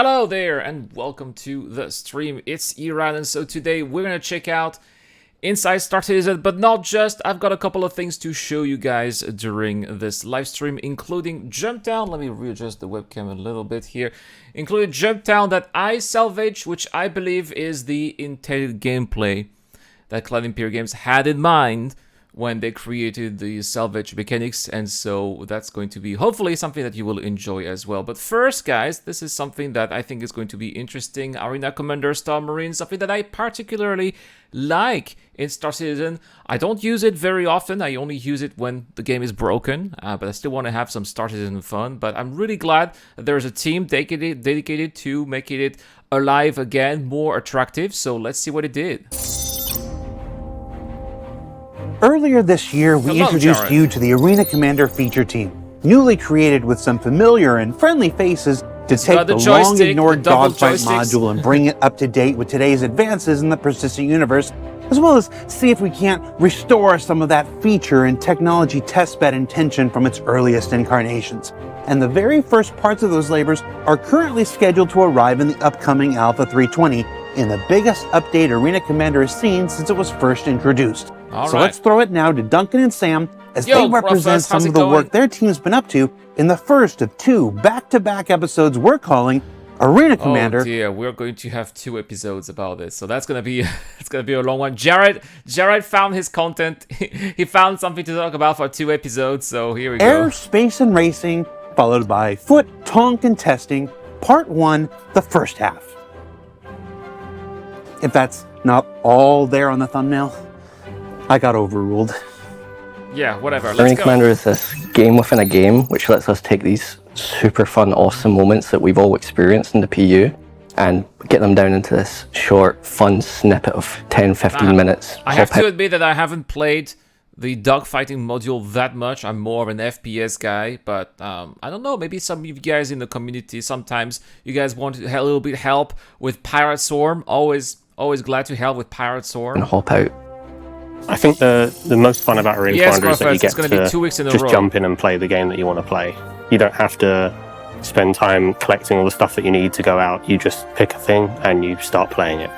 Hello there and welcome to the stream. It's Iran, and so today we're gonna check out Inside Star Citizen, but not just. I've got a couple of things to show you guys during this live stream, including Jump Down. Let me readjust the webcam a little bit here. Including Jump Down that I salvaged, which I believe is the intended gameplay that Cloud Imperial Games had in mind when they created the salvage mechanics, and so that's going to be hopefully something that you will enjoy as well. But first, guys, this is something that I think is going to be interesting. Arena Commander Star Marine, something that I particularly like in Star Citizen. I don't use it very often. I only use it when the game is broken, but I still want to have some Star Citizen fun. But I'm really glad that there's a team dedicated to making it alive again, more attractive. So let's see what it did. Earlier this year, we introduced Jared. you to the Arena Commander feature team, newly created with some familiar and friendly faces to take the long-ignored Dogfight module and bring it up to date with today's advances in the persistent universe, as well as see if we can't restore some of that feature and technology testbed intention from its earliest incarnations. And the very first parts of those labors are currently scheduled to arrive in the upcoming Alpha 320 in the biggest update Arena Commander has seen since it was first introduced. Let's throw it now to Duncan and Sam as they represent some of the work their team's been up to in the first of two back-to-back episodes we're calling Arena Commander. Oh dear, we're going to have 2 episodes about this, so that's gonna be it's gonna be a long one. Jared found his content. He found something to talk about for 2 episodes, so here we go. Air, space, and racing, followed by foot, tonk, and testing. Part 1, the first half. If that's not all there on the thumbnail, I got overruled. Yeah, whatever. Let's Arena go. Commander is this game within a game, which lets us take these super fun, awesome moments that we've all experienced in the PU and get them down into this short, fun snippet of 10-15 minutes. I have to admit that I haven't played the dogfighting module that much. I'm more of an FPS guy, but I don't know, maybe some of you guys in the community, sometimes you guys want a little bit help with Pirate Swarm. Always glad to help with Pirate Swarm. And hop out. I think the most fun about Arena Commander is that you get to just jump in and play the game that you want to play. You don't have to spend time collecting all the stuff that you need to go out. You just pick a thing and you start playing it.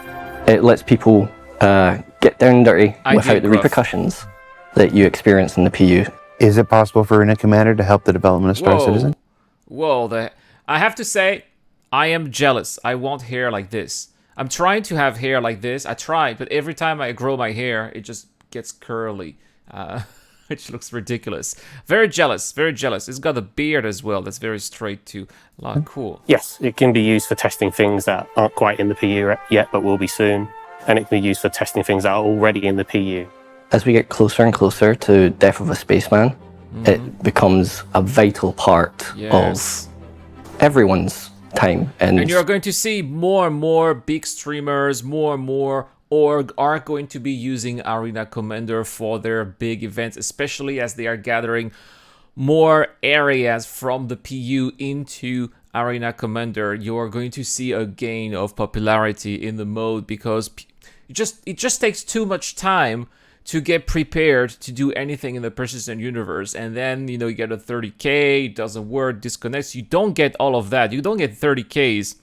It lets people get down and dirty without the repercussions that you experience in the PU. Is it possible for Arena Commander to help the development of Star Citizen? Whoa, I have to say, I am jealous. I want hair like this. I'm trying to have hair like this. I tried, but every time I grow my hair, it just gets curly, which looks ridiculous. Very jealous, very jealous. It's got a beard as well. That's very straight too. Cool. Yes, it can be used for testing things that aren't quite in the PU yet, but will be soon. And it can be used for testing things that are already in the PU. As we get closer and closer to Death of a Spaceman, it becomes a vital part of everyone's time. And you're going to see more and more big streamers, more and more org are going to be using Arena Commander for their big events, especially as they are gathering more areas from the PU into Arena Commander. You're going to see a gain of popularity in the mode because it just takes too much time to get prepared to do anything in the persistent universe, and then you get a 30k, it doesn't work, disconnects. You don't get all of that. You don't get 30ks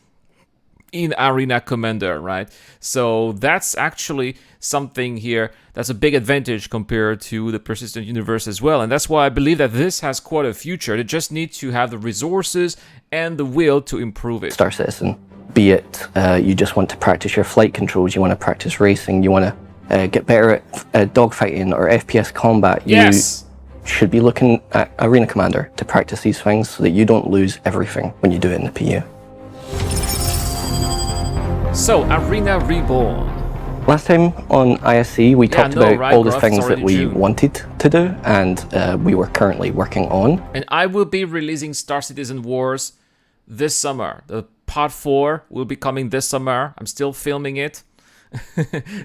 in Arena Commander, right? So that's actually something here that's a big advantage compared to the persistent universe as well, and that's why I believe that this has quite a future. They just need to have the resources and the will to improve it. Star Citizen, be it you just want to practice your flight controls, you want to practice racing, you want to get better at dogfighting or FPS combat, you should be looking at Arena Commander to practice these things so that you don't lose everything when you do it in the PU. So, Arena Reborn. Last time on ISC, we talked about all the things that we wanted to do and we were currently working on. And I will be releasing Star Citizen Wars this summer. The part 4 will be coming this summer. I'm still filming it.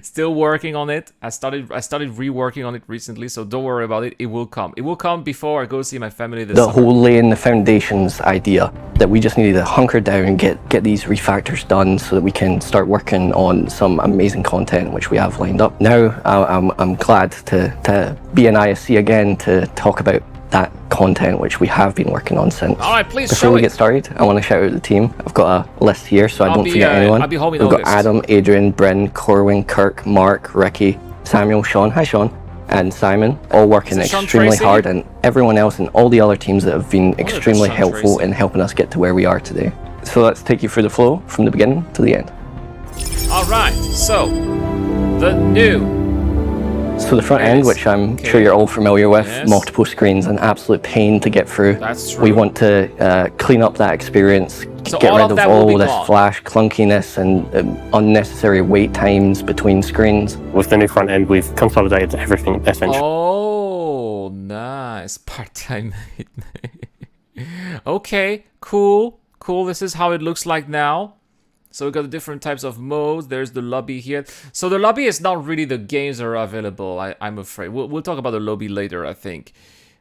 Still working on it. I started reworking on it recently, so don't worry about it. It will come. It will come before I go see my family this summer. The whole laying the foundations idea that we just needed to hunker down and get these refactors done so that we can start working on some amazing content which we have lined up. Now I'm glad to be in ISC again to talk about that content, which we have been working on since. All right, please Before we get started, I want to shout out the team. I've got a list here so I don't forget anyone. I'll be home in We've got August. Adam, Adrian, Bryn, Corwin, Kirk, Mark, Ricky, Samuel, Sean, hi Sean, and Simon, all working extremely hard, and everyone else and all the other teams that have been extremely helpful in helping us get to where we are today. So let's take you through the flow from the beginning to the end. All right, so the new. So the front end, which I'm sure you're all familiar with, multiple screens, an absolute pain to get through. That's true. We want to clean up that experience, so get rid of all this flash clunkiness and unnecessary wait times between screens. With the new front end, we've consolidated everything essentially. Oh, nice. Part-time. Okay, cool. This is how it looks like now. So we've got the different types of modes. There's the lobby here. So the lobby is not really the games that are available, I'm afraid. We'll talk about the lobby later, I think.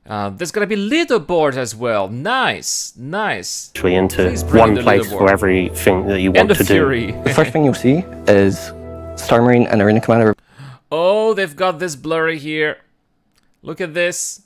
There's going to be leaderboards as well. Nice. Actually into one place for everything that you want to do. The first thing you'll see is Star Marine and Arena Commander. Oh, they've got this blurry here. Look at this.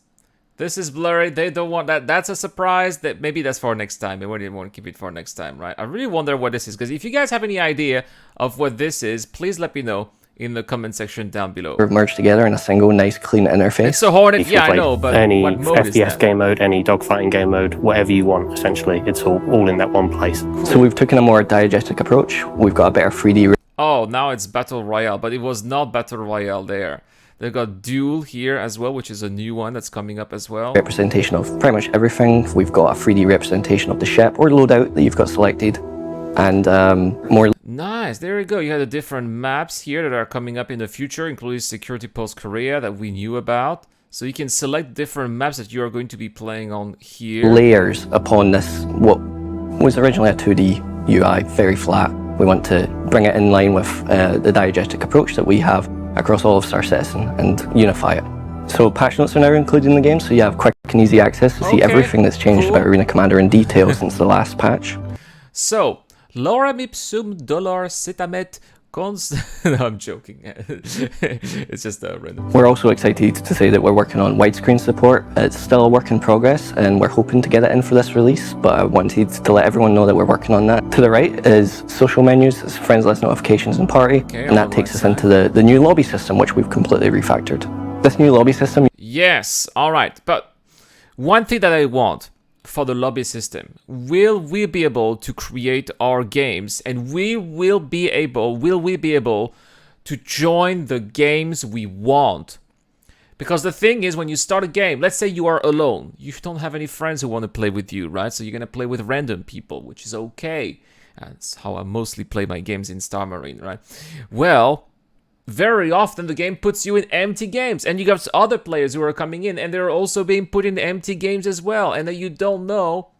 This is blurry. They don't want that. That's a surprise. That maybe that's for next time. Maybe they want to keep it for next time, right? I really wonder what this is, because if you guys have any idea of what this is, please let me know in the comment section down below. We're merged together in a single nice clean interface. It's a Hornet, yeah, I know, but any what mode FPS is that? game mode, any dogfighting game mode, whatever you want, essentially, it's all in that one place. Cool. So we've taken a more diegetic approach. We've got a better 3D. Oh, now it's Battle Royale, but it was not Battle Royale there. They've got Duel here as well, which is a new one that's coming up as well. Representation of pretty much everything. We've got a 3D representation of the ship or loadout that you've got selected. And more... Nice, there you go. You have the different maps here that are coming up in the future, including Security Post Korea that we knew about. So you can select different maps that you are going to be playing on here. Layers upon this, what was originally a 2D UI, very flat. We want to bring it in line with the diegetic approach that we have across all of Star Citizen and unify it. So patch notes are now included in the game, so you have quick and easy access to see everything that's changed about Arena Commander in detail since the last patch. So, lorem ipsum dolor citamet cons... No, I'm joking. It's just a random... We're also excited to say that we're working on widescreen support. It's still a work in progress, and we're hoping to get it in for this release, but I wanted to let everyone know that we're working on that. To the right is social menus, it's friends list, notifications, and party, and that takes us into the new lobby system, which we've completely refactored. This new lobby system... Yes, alright, but one thing that I want for the lobby system, will we be able to create our games, and will we be able to join the games we want? Because the thing is, when you start a game, let's say you are alone, you don't have any friends who want to play with you, right? So you're gonna play with random people, which is okay. That's how I mostly play my games in Star Marine, right? Well, very often the game puts you in empty games, and you got other players who are coming in and they're also being put in empty games as well, and then you don't know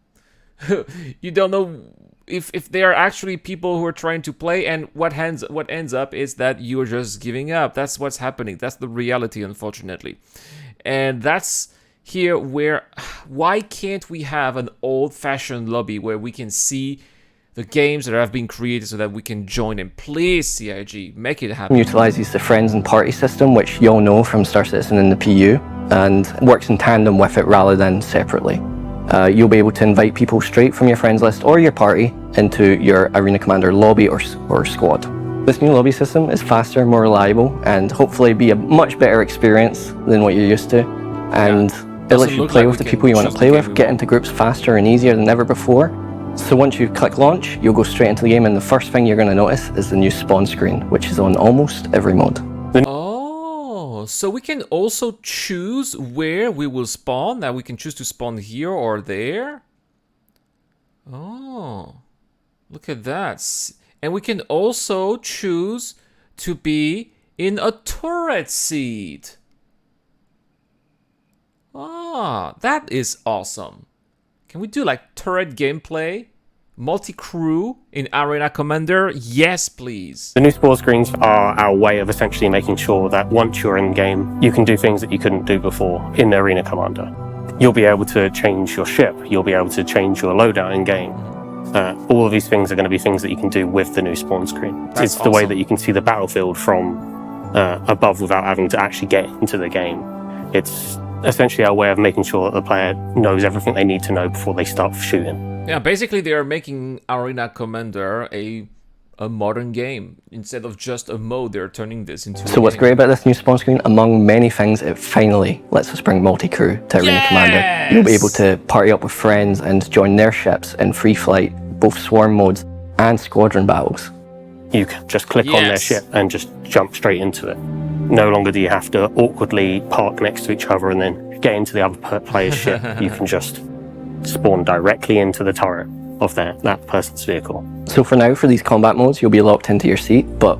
if they are actually people who are trying to play, and what ends up is that you're just giving up. That's what's happening. That's the reality, unfortunately. And that's here where, why can't we have an old-fashioned lobby where we can see the games that have been created so that we can join them? Please, CIG, make it happen. Utilizes the friends and party system, which you'll know from Star Citizen in the PU, and works in tandem with it rather than separately. You'll be able to invite people straight from your friends list or your party into your Arena Commander lobby or squad. This new lobby system is faster, more reliable, and hopefully be a much better experience than what you're used to. And it lets you play with the people you want to play with, get into groups faster and easier than ever before. So once you click launch, you'll go straight into the game, and the first thing you're going to notice is the new spawn screen, which is on almost every mode. Oh, so we can also choose where we will spawn. Now we can choose to spawn here or there. Oh, look at that. And we can also choose to be in a turret seat. Ah, that is awesome. Can we do like turret gameplay? Multi-crew in Arena Commander? Yes, please. The new spawn screens are our way of essentially making sure that once you're in game, you can do things that you couldn't do before in Arena Commander. You'll be able to change your ship. You'll be able to change your loadout in game. All of these things are going to be things that you can do with the new spawn screen. It's the way that you can see the battlefield from above without having to actually get into the game. It's essentially our way of making sure that the player knows everything they need to know before they start shooting. Yeah, basically they are making Arena Commander a modern game. Instead of just a mode, they're turning this into So what's great about this new spawn screen, among many things, it finally lets us bring multi-crew to Arena Commander. You'll be able to party up with friends and join their ships in free flight, both swarm modes and squadron battles. You can just click on their ship and just jump straight into it. No longer do you have to awkwardly park next to each other and then get into the other player's ship. You can just spawn directly into the turret of that person's vehicle. So for now, for these combat modes, you'll be locked into your seat, but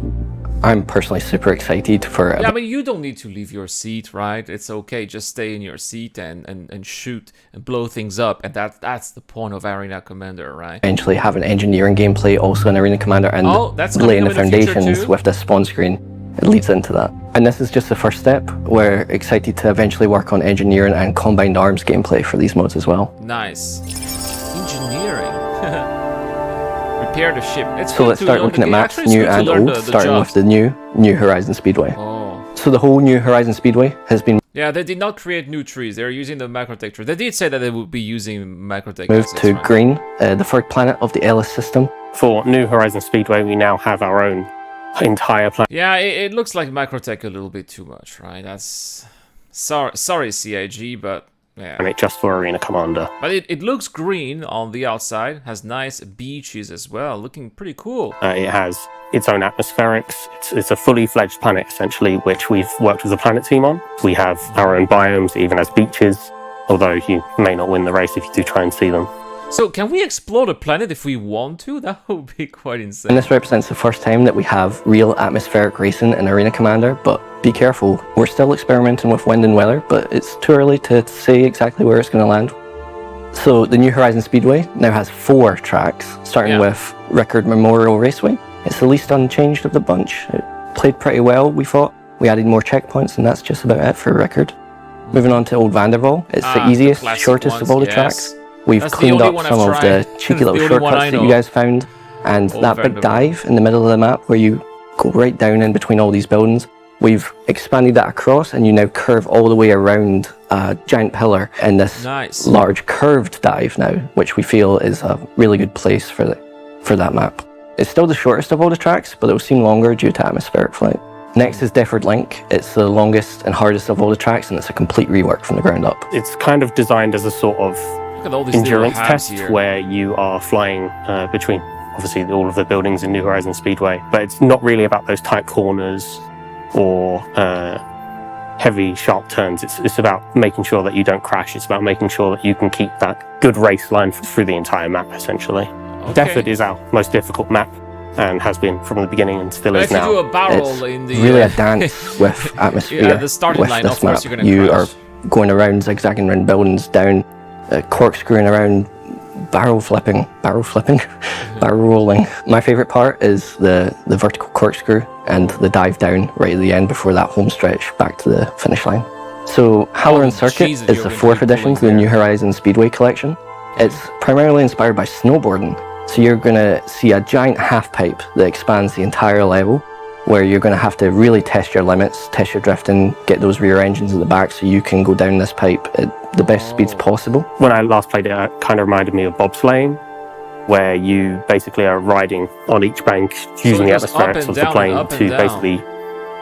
I'm personally super excited for... Yeah, I mean, you don't need to leave your seat, right? It's okay, just stay in your seat and shoot and blow things up, and that's the point of Arena Commander, right? Eventually have an engineering gameplay also in Arena Commander, and laying the foundations with this spawn screen, it leads into that. And this is just the first step. We're excited to eventually work on engineering and combined arms gameplay for these modes as well. Nice. Engineering. Repair the ship. So let's start looking at maps, new and old, starting with the New Horizon Speedway. So the whole New Horizon Speedway has been... Yeah, they did not create new trees. They're using the Macrotech tree. They did say that they would be using Macrotech. Moved to green, the third planet of the Ellis system. For New Horizon Speedway, we now have our own entire planet. Yeah, it looks like Macrotech a little bit too much, right? That's... Sorry, CIG, but... Yeah. And it just for Arena Commander. But it looks green on the outside, has nice beaches as well, looking pretty cool. It has its own atmospherics. It's a fully fledged planet, essentially, which we've worked with the planet team on. We have our own biomes, it even has beaches, although you may not win the race if you do try and see them. So can we explore the planet if we want to? That would be quite insane. And this represents the first time that we have real atmospheric racing in Arena Commander, but be careful, we're still experimenting with wind and weather, but it's too early to say exactly where it's going to land. So the New Horizon Speedway now has 4 tracks, starting with Rickard Memorial Raceway. It's the least unchanged of the bunch. It played pretty well, we thought. We added more checkpoints, and that's just about it for Rickard. Moving on to Old Vanderval, it's the easiest, shortest of all the tracks. We've cleaned up some of the cheeky little shortcuts that you guys found, and that big dive in the middle of the map where you go right down in between all these buildings, we've expanded that across, and you now curve all the way around a giant pillar in this large curved dive now, which we feel is a really good place for that map. It's still the shortest of all the tracks, but it'll seem longer due to atmospheric flight. Next is Defford Link. It's the longest and hardest of all the tracks, and it's a complete rework from the ground up. It's kind of designed as a sort of endurance test where you are flying between, obviously, all of the buildings in New Horizon Speedway, but it's not really about those tight corners or heavy sharp turns. It's about making sure that you don't crash. It's about making sure that you can keep that good race line through the entire map, essentially. Defford is our most difficult map and has been from the beginning and still is now. If you do a barrel it's in the really a dance with atmosphere. The starting with line, this of course, map. you're going You to are going around, zigzagging around buildings, down, corkscrewing around, barrel flipping, barrel rolling. My favourite part is the vertical corkscrew and the dive down right at the end before that home stretch back to the finish line. So Halloran Circuit is the 4th edition to the New Horizon Speedway collection. It's primarily inspired by snowboarding. So you're going to see a giant half pipe that expands the entire level, where you're going to have to really test your limits, test your drifting, get those rear engines at the back so you can go down this pipe at the best speeds possible. When I last played it, it kind of reminded me of bobsleighing, where you basically are riding on each bank using the atmospherics of the plane to basically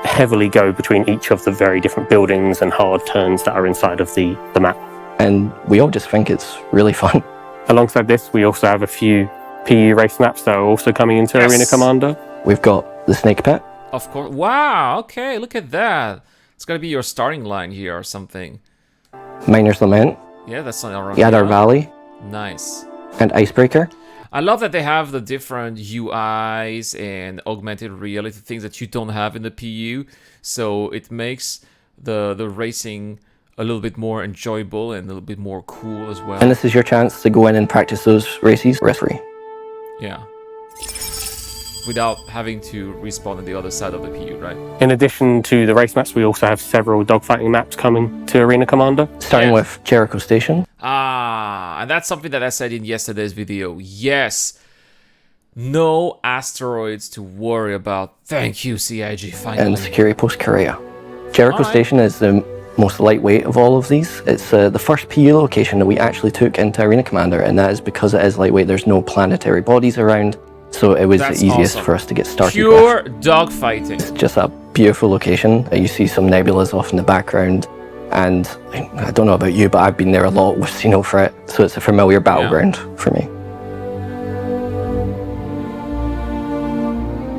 heavily go between each of the very different buildings and hard turns that are inside of the map. And we all just think it's really fun. Alongside this, we also have a few PU race maps that are also coming into Arena Commander. We've got the Snake Pit. Of course. Wow, okay, look at that. It's got to be your starting line here or something. Miner's Lament. Yeah, that's not already. Yadar Valley. Nice. And Icebreaker. I love that they have the different UIs and augmented reality things that you don't have in the PU. So it makes the racing a little bit more enjoyable and a little bit more cool as well. And this is your chance to go in and practice those races risk-free. Yeah. Without having to respawn on the other side of the PU, right? In addition to the race maps, we also have several dogfighting maps coming to Arena Commander. Starting with Jericho Station. And that's something that I said in yesterday's video. Yes, no asteroids to worry about. Thank you, CIG, finally. And Security Post Korea. Jericho Station is the most lightweight of all of these. It's the first PU location that we actually took into Arena Commander, and that is because it is lightweight. There's no planetary bodies around, so it was the easiest for us to get started Pure dogfighting. It's just a beautiful location. You see some nebulas off in the background, and I don't know about you, but I've been there a lot with Xeno for it, so it's a familiar battleground for me.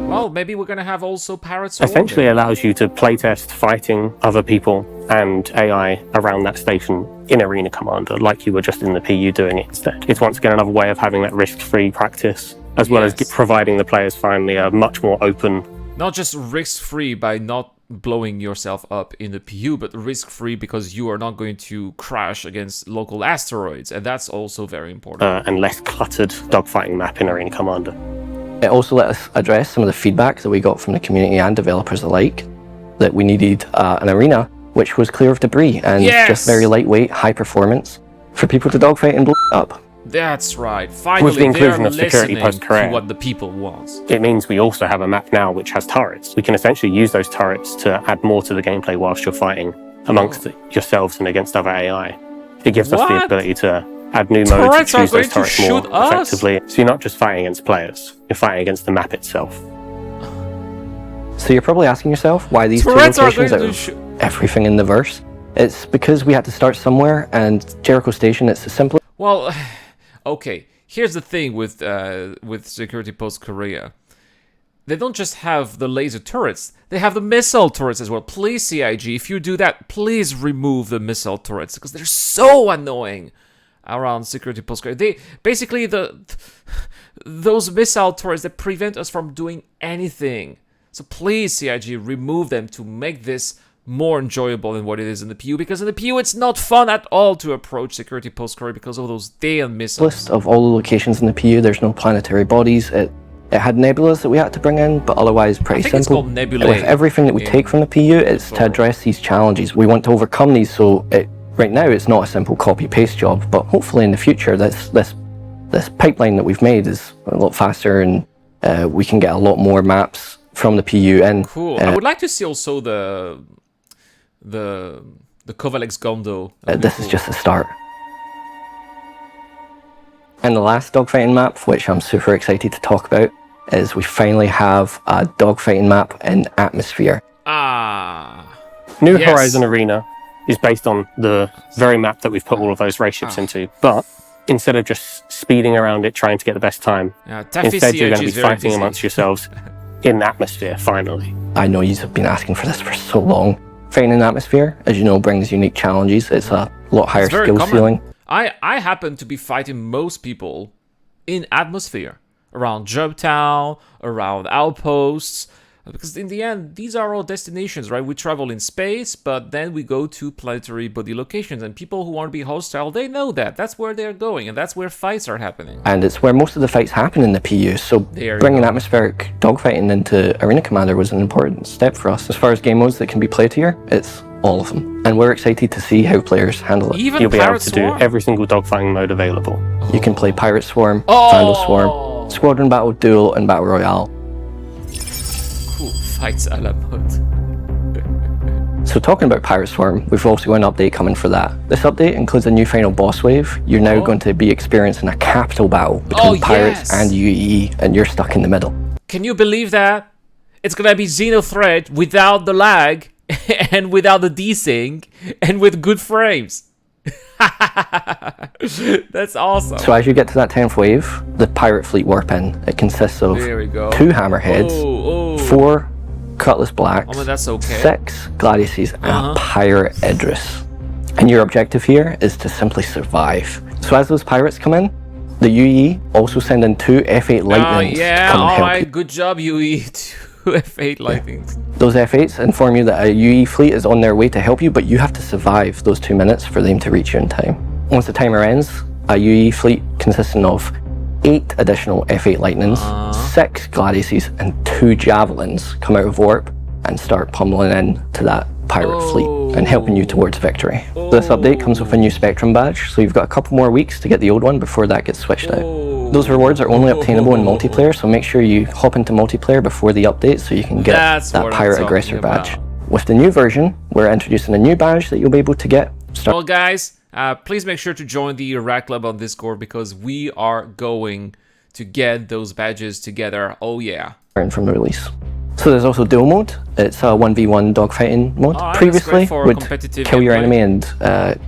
Well, maybe we're going to have also Pirates. Essentially allows you to playtest fighting other people and AI around that station in Arena Commander, like you were just in the PU doing it instead. It's once again another way of having that risk-free practice, as well as providing the players finally a much more open... Not just risk-free by not blowing yourself up in the PU, but risk-free because you are not going to crash against local asteroids, and that's also very important. And less cluttered dogfighting map in Arena Commander. It also let us address some of the feedback that we got from the community and developers alike, that we needed an arena which was clear of debris and just very lightweight, high performance for people to dogfight and blow up. That's right. Finally, with the inclusion of security post-Korea, to what the people want. It means we also have a map now which has turrets. We can essentially use those turrets to add more to the gameplay whilst you're fighting amongst yourselves and against other AI. It gives us the ability to add new modes to choose those turrets more effectively. So you're not just fighting against players, you're fighting against the map itself. So you're probably asking yourself why these two locations out of everything in the verse? It's because we had to start somewhere, and Jericho Station, it's the simplest. Well, okay, here's the thing with Security Post Korea. They don't just have the laser turrets, they have the missile turrets as well. Please, CIG, if you do that, please remove the missile turrets, because they're so annoying around Security Post Korea. They basically those missile turrets that prevent us from doing anything. So please, CIG, remove them to make this more enjoyable than what it is in the PU, because in the PU it's not fun at all to approach Security Post Korea because of those damn missiles. List of all the locations in the PU, there's no planetary bodies. It had nebulas that we had to bring in, but otherwise pretty simple. It's called nebulae. With everything that we take from the PU, it's to address these challenges. We want to overcome these, so right now it's not a simple copy-paste job, but hopefully in the future this pipeline that we've made is a lot faster, and we can get a lot more maps from the PU. And cool. I would like to see also the Kovalex Gondo. This is just a start. And the last dogfighting map, which I'm super excited to talk about, is we finally have a dogfighting map in Atmosphere. New Horizon Arena is based on the very map that we've put all of those race ships into, but instead of just speeding around it trying to get the best time, instead you're going to be fighting amongst yourselves in Atmosphere, finally. I know you've been asking for this for so long. Fighting in Atmosphere, as you know, brings unique challenges. It's a lot higher skill ceiling. I happen to be fighting most people in Atmosphere, around Jobtown, around outposts, because in the end, these are all destinations, right? We travel in space, but then we go to planetary body locations, and people who want to be hostile, they know that. That's where they're going, and that's where fights are happening. And it's where most of the fights happen in the PU, so bringing atmospheric dogfighting into Arena Commander was an important step for us. As far as game modes that can be played here, it's all of them. And we're excited to see how players handle it. Even You'll be able to do every single dogfighting mode available. You can play Pirate Swarm, Vandal Swarm, Squadron Battle, Duel, and Battle Royale. Cool, fights a la mode. So talking about Pirate Swarm, we've also got an update coming for that. This update includes a new final boss wave. You're now going to be experiencing a capital battle between pirates and UEE, and you're stuck in the middle. Can you believe that? It's gonna be Xenothreat without the lag, and without the desync, and with good frames. That's awesome. So as you get to that 10th wave, the pirate fleet warp in. It consists of 2 hammerheads, 4 cutlass blacks, that's okay. 6 gladiuses, and a pirate Idris. And your objective here is to simply survive. So as those pirates come in, the UE also send in 2 F8 lightnings to come and help you. Good job, UE. 2 F8 lightnings. Those F8s inform you that a UE fleet is on their way to help you, but you have to survive those 2 minutes for them to reach you in time. Once the timer ends, a UE fleet consisting of 8 additional F8 lightnings, 6 gladiuses, and 2 javelins come out of warp and start pummeling in to that pirate fleet and helping you towards victory. This update comes with a new Spectrum badge, so you've got a couple more weeks to get the old one before that gets switched out. Those rewards are only obtainable in multiplayer, so make sure you hop into multiplayer before the update so you can get that pirate aggressor badge. With the new version, we're introducing a new badge that you'll be able to get. Well, guys, please make sure to join the Iraq Club on Discord because we are going to get those badges together. Oh, yeah. From the release. So there's also duel mode. It's a 1v1 dogfighting mode. Right, previously would kill your enemy and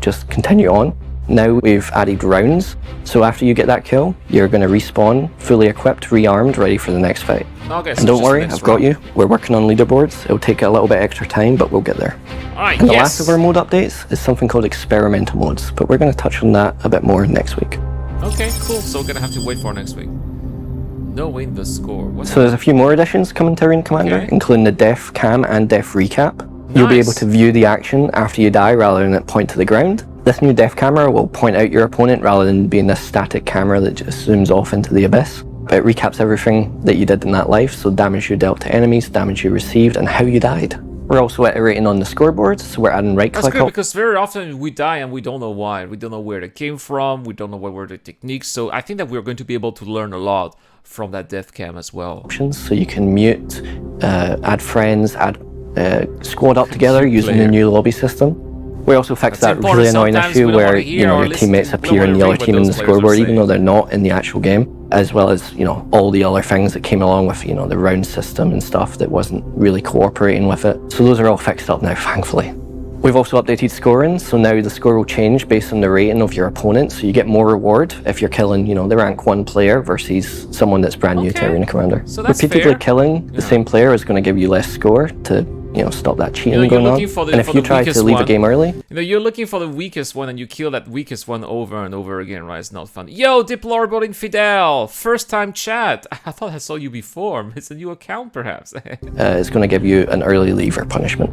just continue on. Now we've added rounds. So after you get that kill, you're going to respawn, fully equipped, rearmed, ready for the next fight. Okay, and don't worry, I've got you. We're working on leaderboards. It'll take a little bit extra time, but we'll get there. Alright, and the last of our mode updates is something called experimental modes, but we're going to touch on that a bit more next week. Okay, cool. So we're going to have to wait for next week. Knowing the score. So there's a few more additions coming to Arena Commander, including the def cam and def recap. You'll be able to view the action after you die rather than it point to the ground. This new def camera will point out your opponent rather than being this static camera that just zooms off into the abyss. But it recaps everything that you did in that life, so damage you dealt to enemies, damage you received, and how you died. We're also iterating on the scoreboards, so we're adding right-click. That's good because very often we die and we don't know why. We don't know where it came from. We don't know what were the techniques. So I think that we're going to be able to learn a lot from that death cam as well. Options, so you can mute, add friends, add squad up together using the new lobby system. We also fixed that really annoying issue where your teammates appear in the other team in the scoreboard even though they're not in the actual game, as well as all the other things that came along with the round system and stuff that wasn't really cooperating with it. So those are all fixed up now, thankfully. We've also updated scoring, so now the score will change based on the rating of your opponent, so you get more reward if you're killing, the rank 1 player versus someone that's brand new to Arena Commander. So that's repeatedly fair. killing the same player is going to give you less score to stop that cheating going on. And if you try to leave a game early, you're looking for the weakest one and you kill that weakest one over and over again, right? It's not fun. Yo, Deplorable Infidel, first time chat. I thought I saw you before. It's a new account, perhaps. it's going to give you an early leaver punishment.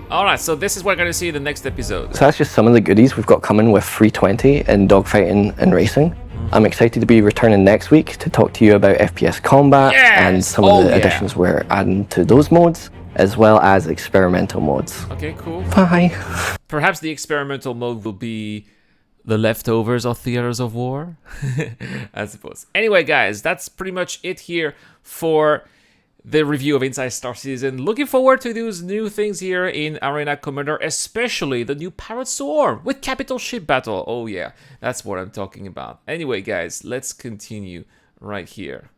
Alright, so this is what we're going to see in the next episode. So that's just some of the goodies we've got coming with 320 in dogfighting and racing. I'm excited to be returning next week to talk to you about FPS combat and some of the additions we're adding to those modes, as well as experimental modes. Okay, cool. Bye. Perhaps the experimental mode will be the leftovers of Theaters of War, I suppose. Anyway, guys, that's pretty much it here for the review of Inside Star Citizen. Looking forward to those new things here in Arena Commander, especially the new Pirate Swarm with capital ship battle. Oh yeah, that's what I'm talking about. Anyway, guys, let's continue right here.